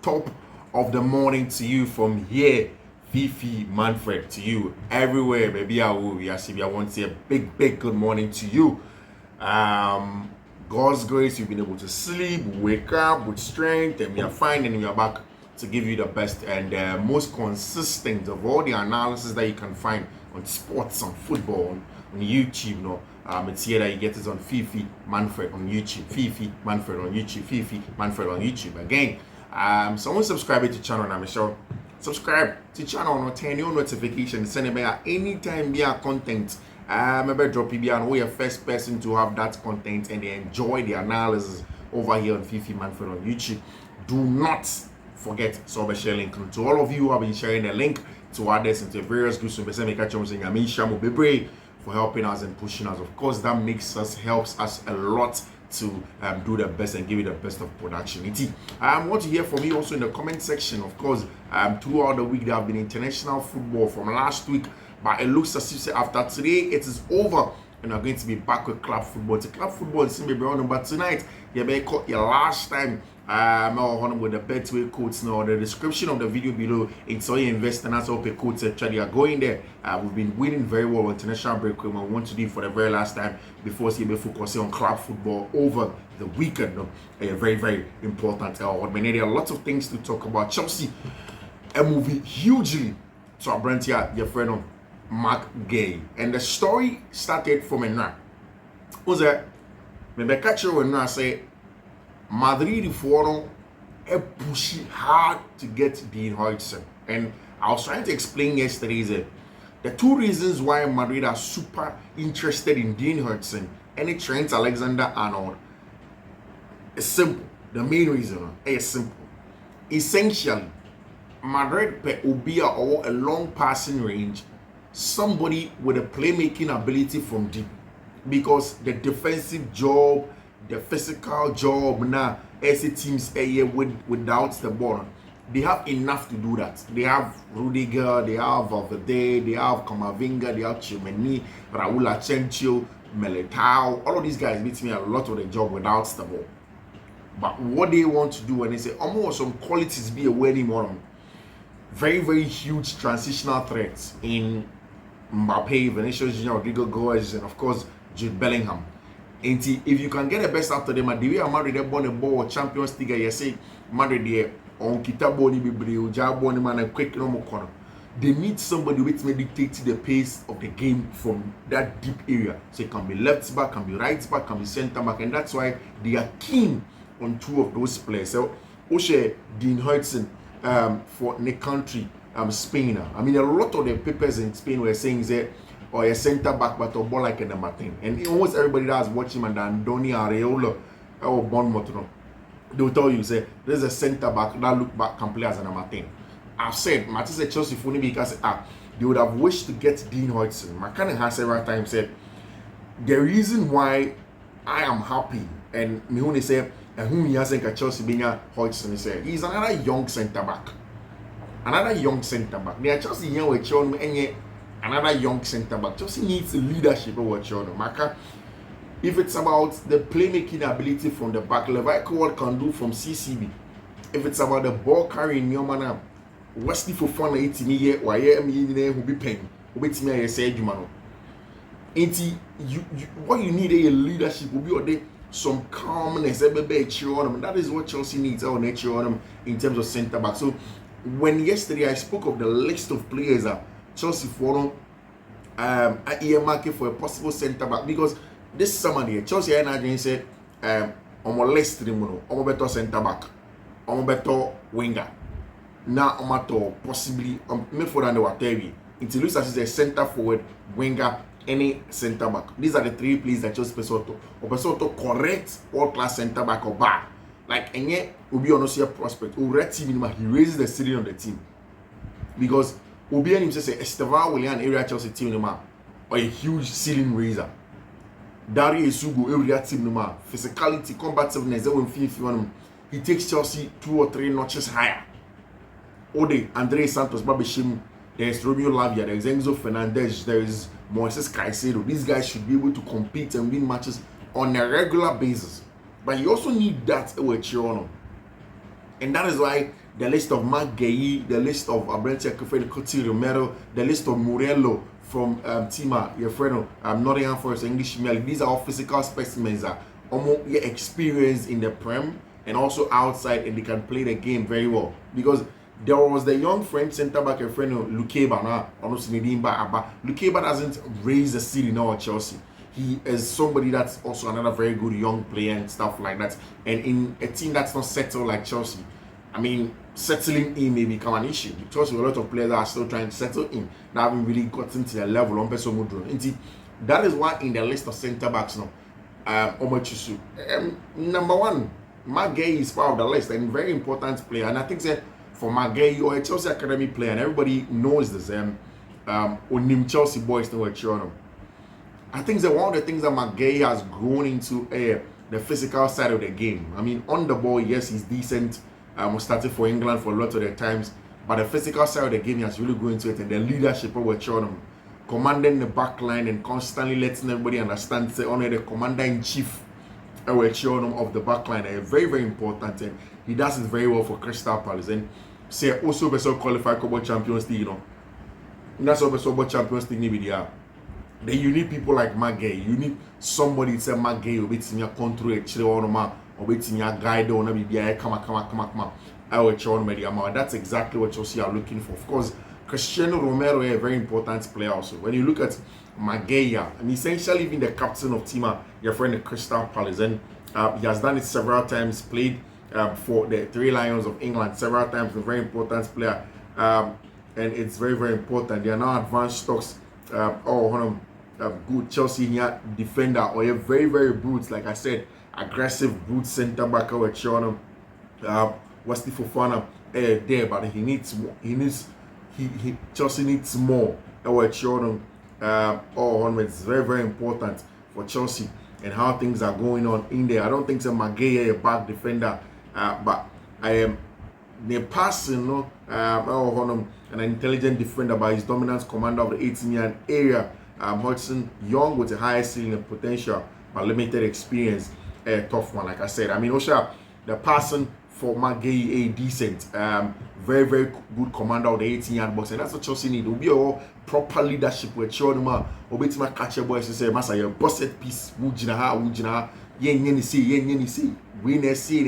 top of the morning to you from here, Fiifi-Manfred, to you everywhere, baby. I want to say a big good morning to you. God's grace, you've been able to sleep, wake up with strength, and we are fine, and we are back to give you the best and most consistent of all the analysis that you can find on sports, on football, on YouTube. It's here that you get it on Fiifi-Manfred on YouTube, Fiifi-Manfred on YouTube, Fiifi-Manfred on YouTube. Again, someone subscribe to the channel, and I'm sure subscribe to the channel and turn your notifications. Send me anytime we are content. Maybe drop it and we are first person to have that content and enjoy the analysis over here on Fiifi-Manfred on YouTube. Do not forget to share link to all of you who have been sharing the link to others into various groups. For helping us and pushing us. Of course, that helps us a lot to do the best and give you the best of production. I want to hear from you also in the comment section. Of course, throughout the week there have been international football from last week, but it looks as if after today it is over and we're going to be back with club football. The club football is maybe on, but tonight you may caught your last time with the Betway codes. Now the description of the video below, it's all your invest and that's all the codes actually are going there. We've been winning very well on international break. We want to do it for the very last time before we focus on club football over the weekend. Very important. There are a lot of things to talk about. Chelsea moving hugely to our brand here, your friend Mark Gay, and the story started from a night. Was that maybe catch you when I say Madrid for pushing hard to get Dean Hodgson, and I was trying to explain yesterday that the two reasons why Madrid are super interested in Dean Hodgson and Trent Alexander-Arnold is simple. The main reason is simple. Essentially, Madrid will be a long passing range, somebody with a playmaking ability from deep, because the defensive job, the physical job now, as teams without the ball, they have enough to do that. They have Rudiger, they have Valverde, they have Kamavinga, they have Chimeni, Raul Asensio, Militao. All of these guys beat me a lot of the job without the ball. But what they want to do when they say almost some qualities be a winning one, very huge transitional threats in Mbappe, Vinicius Junior, Rodrigo Goes, and of course Jude Bellingham. And if you can get the best out of them, the way Madrid have won a ball Champions League, you say Madrid there on Kitaboni Bibril, Jaboni man and quick no more corner. They need somebody which may dictate the pace of the game from that deep area. So it can be left back, can be right back, can be center back, and that's why they are keen on two of those players. So Oshe Dean Hodgson for the country, Spain. I mean, a lot of the papers in Spain were saying that or a center back, but a ball like a number 10. And almost everybody that was watching him, and Andoni Areola or Bournemouth, they'll tell you, say, there's a center back that look back can play as a number 10. I've said, Matisse Chelsea funny because they would have wished to get Dean Hodgson. McCann has several times said, the reason why I am happy, and Mihuni said, and whom he hasn't got Chelsea being a Hodgson, he said, he's another young center back. Another young center back. They are Chelsea here with Chon and another young center back. Chelsea needs leadership over Chon. Maka, if it's about the playmaking ability from the back, Levi what can do from CCB. If it's about the ball carrying your man, Wesley for fun 18 years, why who be paying, who be me I say you what you need a leadership will be or day some calmness, that is what Chelsea needs our nature in terms of center back. So when yesterday I spoke of the list of players Chelsea forum earmarking for a possible center back, because this summer here Chelsea and said on my list on better center back, on better winger, now on possibly me for than the whatever. It looks as a center forward, winger, any center back. These are the three players that Chelsea to correct all class center back or back. Like, and yet will be honest here prospect. Red team he raises the ceiling of the team, because Obi and him say Estevan Willian area Chelsea team or a huge ceiling raiser. Dario Esugo area team physicality, combativeness. He takes Chelsea 2 or 3 notches higher. Ode, Andre Santos, Babishim, there's Romeo Lavia, there's Enzo Fernandez, there is Moises Caicedo. These guys should be able to compete and win matches on a regular basis. But you also need that with Chiono. And that is why the list of Mark Gay, the list of Abrentia Kofede Coutinho Romero, the list of Morello from Tima, your friend, Nottingham Forest, English Premier League, these are all physical specimens that almost experienced in the Prem and also outside, and they can play the game very well. Because there was the young French centre back, your friend Lukeba now, Lukeba doesn't raise the ceiling now at Chelsea. He is somebody that's also another very good young player and stuff like that. And in a team that's not settled like Chelsea, I mean, settling in may become an issue. Chelsea, a lot of players are still trying to settle in. They haven't really gotten to the level on Pesomudro. That is why in the list of centre backs now, Omochusu, number one, Magay is part of the list and very important player. And I think that for Magay, you're a Chelsea Academy player, and everybody knows this. Onim Chelsea boys know what you're. I think that one of the things that McGay has grown into the physical side of the game. I mean, on the ball, yes, he's decent. Started for England for a lot of the times, but the physical side of the game he has really grown into it, and the leadership of Wechonum, commanding the back line and constantly letting everybody understand, say, only the commander-in-chief of the back line is very, very important, and he does it very well for Crystal Palace. And say also be so qualified for Champions League, that's also about Champions League maybe there. Then you need people like Magay. You need somebody to say Magay or beating your control or beating your guide or maybe come on. That's exactly what Chelsea are looking for. Of course, Cristiano Romero is a very important player also. When you look at Magay, and essentially even the captain of Tima, your friend Crystal Palace, and he has done it several times, played for the Three Lions of England several times, a very important player. And it's very, very important. They are now advanced stocks. Good Chelsea here defender or a very, very brute, like I said, aggressive brute centre back or Chelsea Fofana there, but Chelsea needs more. It's very, very important for Chelsea and how things are going on in there. I don't think Magay is a bad defender, but I am the person, an intelligent defender by his dominant commander of the 18-year area. Hudson Young with a high ceiling and potential, but limited experience. A tough one, like I said. I mean, also the person for Magay a decent, very, very good commander of the 18-yard box, and that's what Chelsea need. It will be a proper leadership with Chorduma, Obetima catcher boys to say, Massa, your busted piece, Wujina, yen see, win see,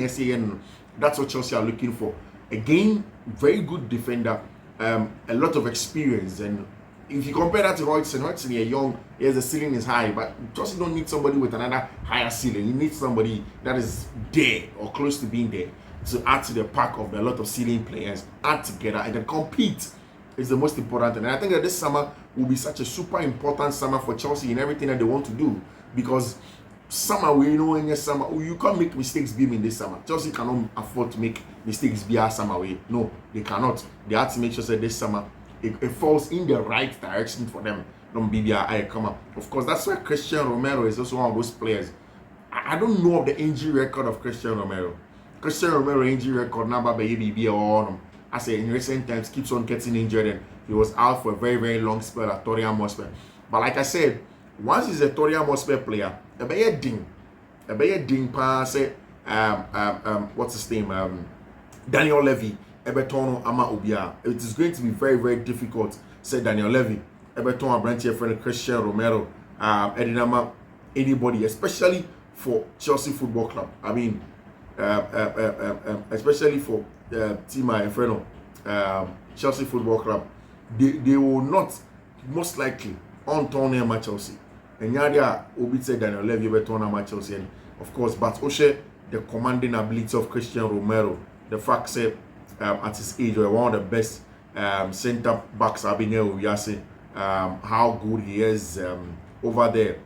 that's what Chelsea are looking for. Again, very good defender, a lot of experience, and if you compare that to Hodgson is young, yes, the ceiling is high, but Chelsea don't need somebody with another higher ceiling. You need somebody that is there or close to being there to add to the pack of a lot of ceiling players, add together and then compete is the most important thing. And I think that this summer will be such a super important summer for Chelsea in everything that they want to do, because summer, in your summer, you can't make mistakes being in this summer. Chelsea cannot afford to make mistakes be our summer way. No, they cannot. They have to make sure that this summer it falls in the right direction for them. Don't be their come up. Of course, that's why Cristiano Romero is also one of those players. I don't know of the injury record of Cristiano Romero. Cristiano Romero injury record number by on. I say in recent times keeps on getting injured, and he was out for a very, very long spell at Tottenham Hotspur. But like I said, once he's a Tottenham Hotspur player, a ding pass what's his name? Daniel Levy. Everton ama Obia. It is going to be very, very difficult, said Daniel Levy. Everton are branching friend Cristiano Romero, Edinama, anybody, especially for Chelsea Football Club. I mean, especially for Tima and Freno, Chelsea Football Club. They will not, most likely, on tournament Chelsea. And Yadia Obi said Daniel Levy, Everton Chelsea. And of course, but Oshe, the commanding ability of Cristiano Romero, the fact said, at his age, one of the best centre backs I've been here with Yase. How good he is over there.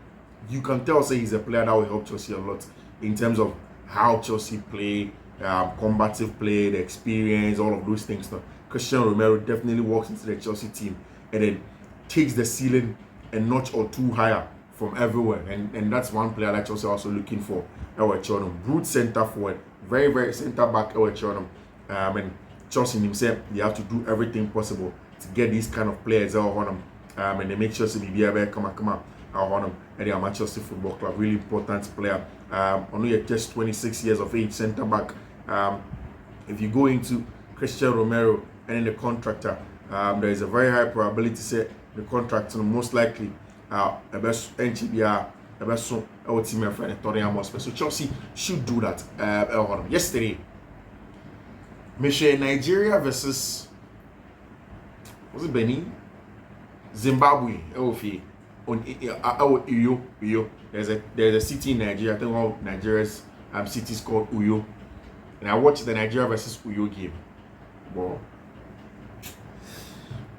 You can tell, say, he's a player that will help Chelsea a lot in terms of how Chelsea play, combative play, the experience, all of those things. So Cristiano Romero definitely walks into the Chelsea team and then takes the ceiling a notch or two higher from everywhere. And that's one player that Chelsea are also looking for. Brute centre forward, very, very centre back. And Chelsea himself, they have to do everything possible to get these kind of players out on them. And they make sure to be able to come out on them. And they are Manchester Football Club, really important player. Only just 26 years of age, centre back. if you go into Christian Romero and then the contractor, there is a very high probability say the contractor most likely the best NGBR, the best so our team friend Tottenham. So Chelsea should do that. Yesterday, Nigeria versus was it Benin? Zimbabwe. On Uyo. There's a city in Nigeria. I think all Nigeria's city is called Uyo. And I watched the Nigeria versus Uyo game. Wow.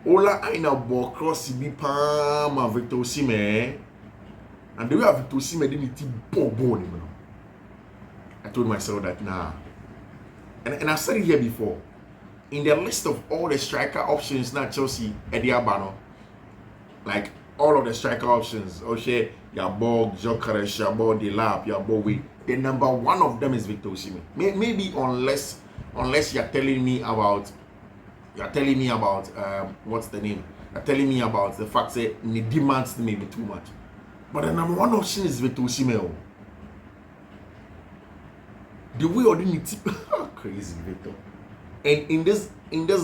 Ola aina ball cross bi palm Victor Osimhen. And the way Victor Osimhen didn't ball. I told myself that nah. And I said it here before. In the list of all the striker options, not Chelsea, Eddie Abano, like all of the striker options, Oshe, Yabog, Jokeres, Yabog, Delap, Yabog, the number one of them is Victor Osimhen. Maybe unless you're telling me about what's the name? You're telling me about the fact that the demands maybe too much. But the number one option is Victor Osimhen. The way or didn't crazy Victor. And in this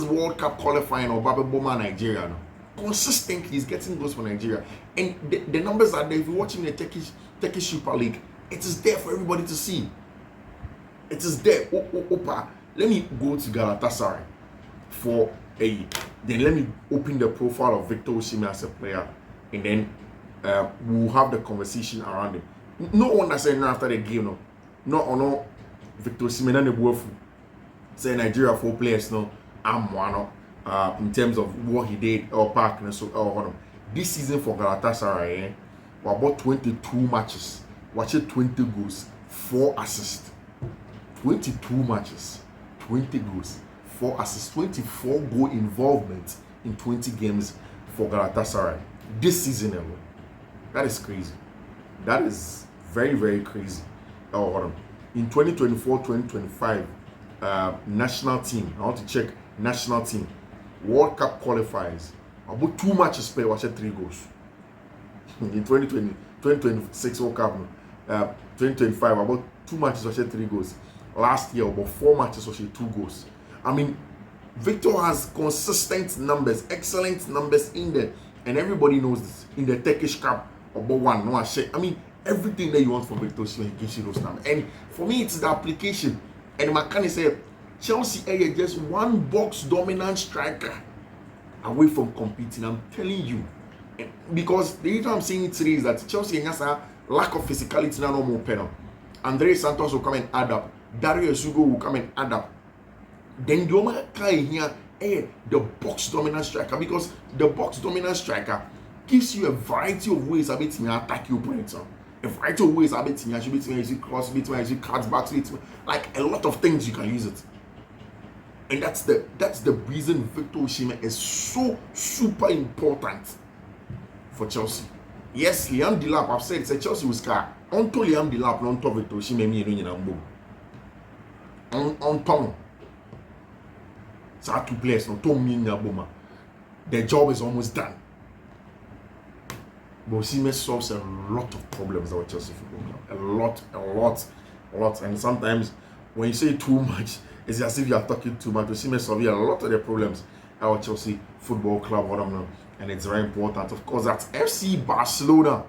World Cup qualifying of Babe Boma Nigeria, consistently he's getting goals for Nigeria. And the numbers are there. If you're watching the Turkish Super League, it is there for everybody to see. It is there. Opa. Let me go to Galatasaray for then let me open the profile of Victor Osimhen as a player, and then we'll have the conversation around him. No one that said no after the game, no Victor Osimhen and the Buafu say Nigeria 4 players I'm one in terms of what he did or partner so this season for Galatasaray we about 22 matches, watch it 20 goals, 4 assists. 22 matches, 20 goals, 4 assists, 24 goal involvement in 20 games for Galatasaray this season alone. That is crazy. That is very, very crazy. In 2024-2025 national team, I want to check national team World Cup qualifiers. About 2 matches played, watch it 3 goals. In 2026 World Cup, 2025 about 2 matches, watch it 3 goals. Last year about 4 matches, watch it 2 goals. I mean, Victor has consistent numbers, excellent numbers in there, and everybody knows this. In the Turkish Cup, about 1, no shit. I mean, everything that you want from Victor Osimhen, he gives you those numbers. And for me, it's the application. And McCanny said, Chelsea are just one box dominant striker away from competing. I'm telling you. Because the reason I'm saying it today is that Chelsea has a lack of physicality now, no more penal. Andre Santos will come and add up. Dario Sugo will come and add up. Then the Oma Kai here, the box dominant striker. Because the box dominant striker gives you a variety of ways of to attack your opponent. A variety of ways you cross, you cards back, like a lot of things you can use it. And that's the reason Victor Osimhen is so super important for Chelsea. Yes, Liam Delap, I've said it's Chelsea was car. Onto Liam Delap, on top of Victor Osimhen, on Tom. So I 2 players, no Tom the job is almost done. But Osimhen solves a lot of problems at Chelsea Football Club. A lot. And sometimes when you say too much, it's as if you are talking too much. Osimhen solves a lot of the problems at Chelsea Football Club. And it's very important. Of course, that's FC Barcelona.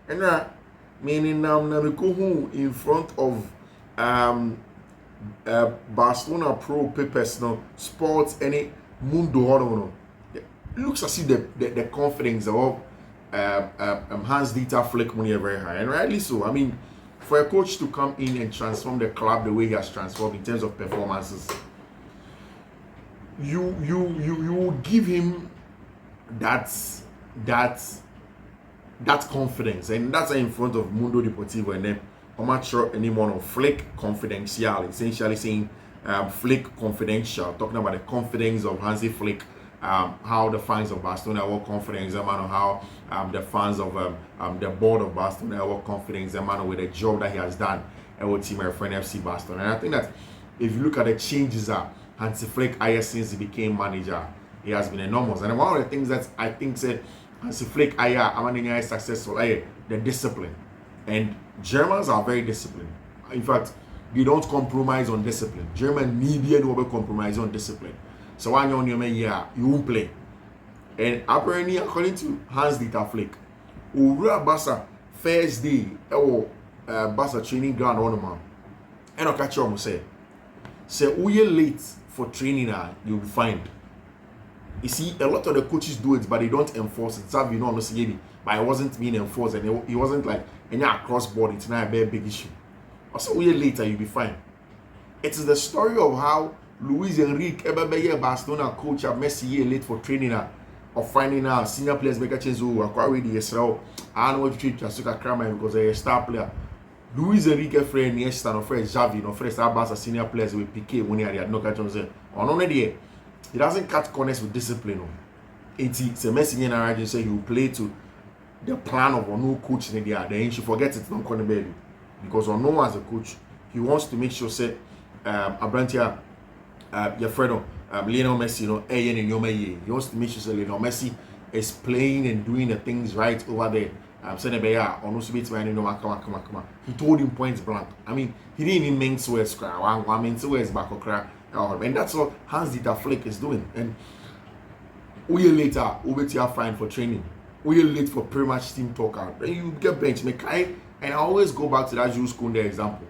And meaning now in front of Barcelona Pro Papers Sports any Mundo. It looks as if the confidence of Hans-Dieter Flick money are very high, and rightly so. I mean, for a coach to come in and transform the club the way he has transformed in terms of performances, you give him that confidence, and that's in front of Mundo Deportivo, and then I'm not sure anymore of Flick Confidential, essentially saying Flick Confidential, talking about the confidence of Hansi Flick. How the fans of Barcelona were confident, how the fans of the board of Barcelona were confident with the job that he has done with team friend FC Barcelona. And I think that if you look at the changes that Hansi Flick since he became manager, he has been enormous. And one of the things that I think said Hansi Flick is successful, the discipline. And Germans are very disciplined. In fact, they don't compromise on discipline. German media don't compromise on discipline. So when you're on your year, you won't play. And apparently, according to Hans-Dieter Flick, Ura Barca first day, Barca training ground on the man. And I'll catch you say we are late for training now, you'll be fined. You see, a lot of the coaches do it, but they don't enforce it. But it wasn't being enforced, and it wasn't like any cross board. It's not a very big issue. Also, a year later, you'll be fine. It is the story of how Luis Enrique, Barcelona coach, Messi year late for training or finding out senior players make a change who are quite ready as well. I don't know what to treat Jasuka Kramer because they're a star player. Luis Enrique friend, Iniesta, no friend Xavi, no friend Barca senior players with Piqué when he had no catch on say. On only he doesn't cut corners with discipline. It's a Messi in a say he will play to the plan of a new coach in the then he should forget it's not going baby. Because on no as a coach, he wants to make sure say Abrantia your friend Lionel Messi, he wants to make sure say Lionel Messi is playing and doing the things right over there. He told him points blank. I mean, he didn't even mean to words back and that's what Hans-Dieter Flick is doing. And we later, we get fine for training. We late for pre-match team talk out. Then you get bench. And I always go back to that Jules Koundé example.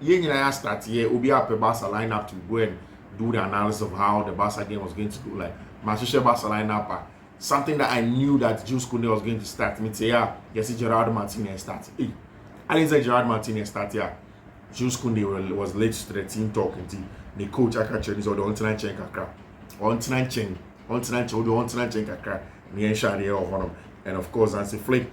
I start here, we up a Barca lineup to go and do the analysis of how the Barca game was going to go. Like my social Barca lineup. Something that I knew that Jules Koundé was going to start. Me say, yes, Gerard Martinez start. I didn't say Gerard Martinez start. Jules Koundé was late to the team talking to the coach. I catch this or the on-time chain kakra, on-time chain kakra. And of course, Hansi Flick,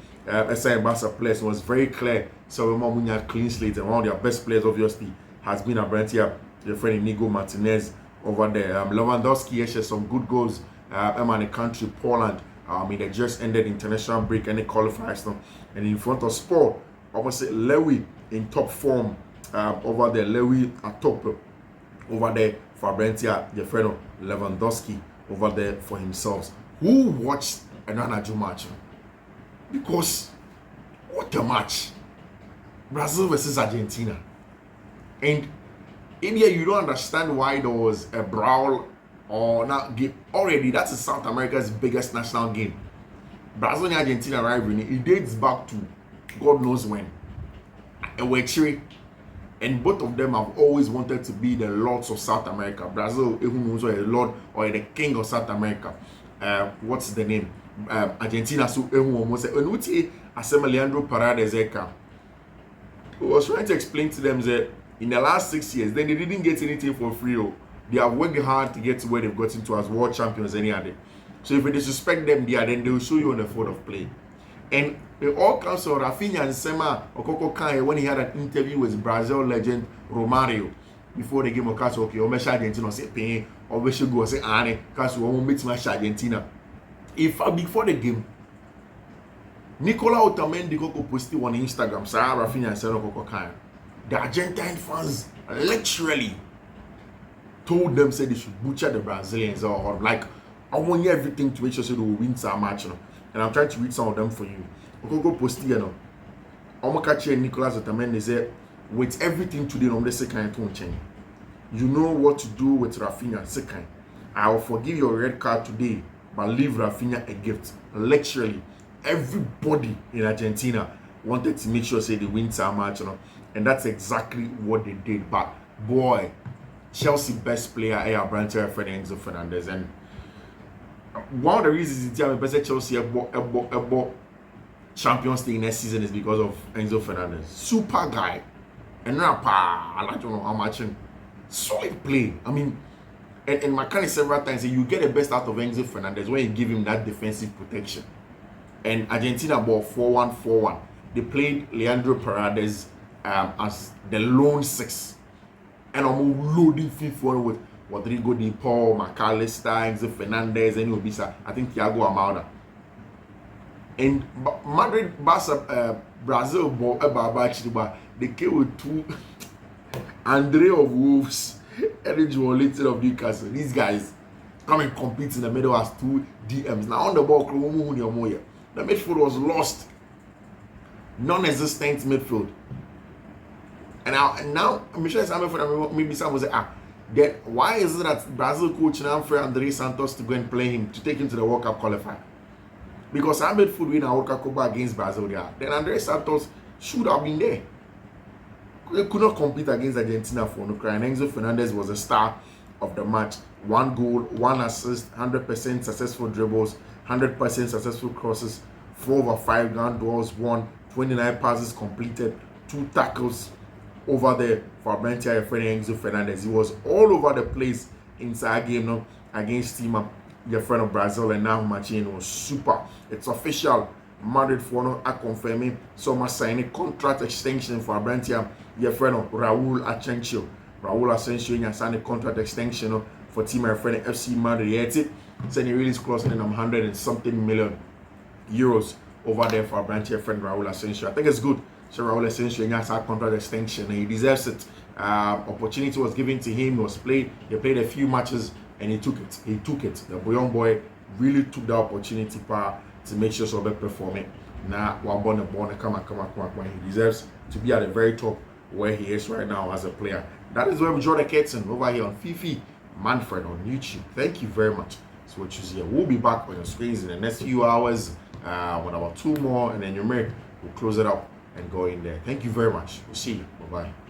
SI Barca players was very clear. So we have clean slate, and one of their best players obviously has been a brand here. Your friend Inigo Martinez over there. Lewandowski has some good goals. In the country, Poland. They just ended international break and they qualifiers now. And in front of Sport, opposite Lewy in top form over there. Lewy at top over there for Brentia, your friend Lewandowski over there for himself. Who watched another match? Because what a match! Brazil versus Argentina. And India, you don't understand why there was a brawl or not game already. That's South America's biggest national game. Brazil and Argentina rivalry, it dates back to God knows when. And both of them have always wanted to be the lords of South America. Brazil, even also a lord or the king of South America. What's the name? Argentina, so almost Leandro Paredes. I was trying to explain to them that in the last 6 years, then they didn't get anything for free. They have worked hard to get to where they've gotten to as world champions any other. So if you disrespect them there, then they will show you on the field of play. And it all comes from Rafinha and Sema Okoko Kanye when he had an interview with Brazil legend Romario before the game of Caso. Okay, Omesha Argentina say pain, or we should go say Anne, Caso won't meet match Argentina. Before the game, Nicola Otamendi posted on Instagram, Sarah Rafinha and Sema Okoko Kanye. The Argentine fans literally told them say they should butcher the Brazilians or like I want everything to make sure they will win some match. And I'm trying to read some of them for you. Go post here now. Omokachi and Nicolas Otamendi say with everything today on the second change. You know what to do with Rafinha second. I will forgive your red card today, but leave Rafinha a gift. Literally, everybody in Argentina wanted to make sure say they win some match, and that's exactly what they did. But boy, Chelsea best player Fernandez, Fernandez, and one of the reasons is Chelsea bought Champions League next season is because of Enzo Fernandez. Super guy, and I don't know how much solid play. I mean, and Makani several times say you get the best out of Enzo Fernandez when you give him that defensive protection. And Argentina bought 4-1-4-1. They played Leandro Paredes as the lone six. And I'm loading FIFA with Rodrigo De Paul, McAllister, Enzo Fernandez, and Obisa. I think Thiago Almada. And Madrid, Barca, Brazil, they came with two Andre of Wolves and Joel Linton of Newcastle. These guys come and compete in the middle as two DMs. Now on the ball, the midfield was lost. Non-existent midfield. And now I'm sure maybe some will say, then why is it that Brazil coach now for Andre Santos to go and play him, to take him to the World Cup qualifier? Because Ahmed Food win a World Cup against Brazil there. Then Andre Santos should have been there. They could not compete against Argentina for no cry. And Enzo Fernandez was the star of the match. 1 goal, 1 assist, 100% successful dribbles, 100% successful crosses, 4/5 ground duels won, 29 passes completed, 2 tackles over there for Bentia Enzo Fernandez. He was all over the place inside game no, against Team your friend of Brazil, and now Martin was super. It's official. Madrid for no are confirming some signing contract extension for Bentia your friend of Raul Asensio. Raul Asensio signed a contract extension for team my friend FC Madrid. Yet said he released closing in 100 and something million euros over there for Bentia friend Raul Asensio. I think it's good. So Raul Asensio has a contract extension and he deserves it. Opportunity was given to him. He was played. He played a few matches and he took it. The young boy really took the opportunity to make sure so performing. Now, he deserves to be at the very top where he is right now as a player. That is where we draw the curtain over here on Fiifi-Manfred on YouTube. Thank you very much. So what you see here, we'll be back on your screens in the next few hours with about 2 more, and then your mate will close it up and go in there. Thank you very much. We'll see you. Bye-bye.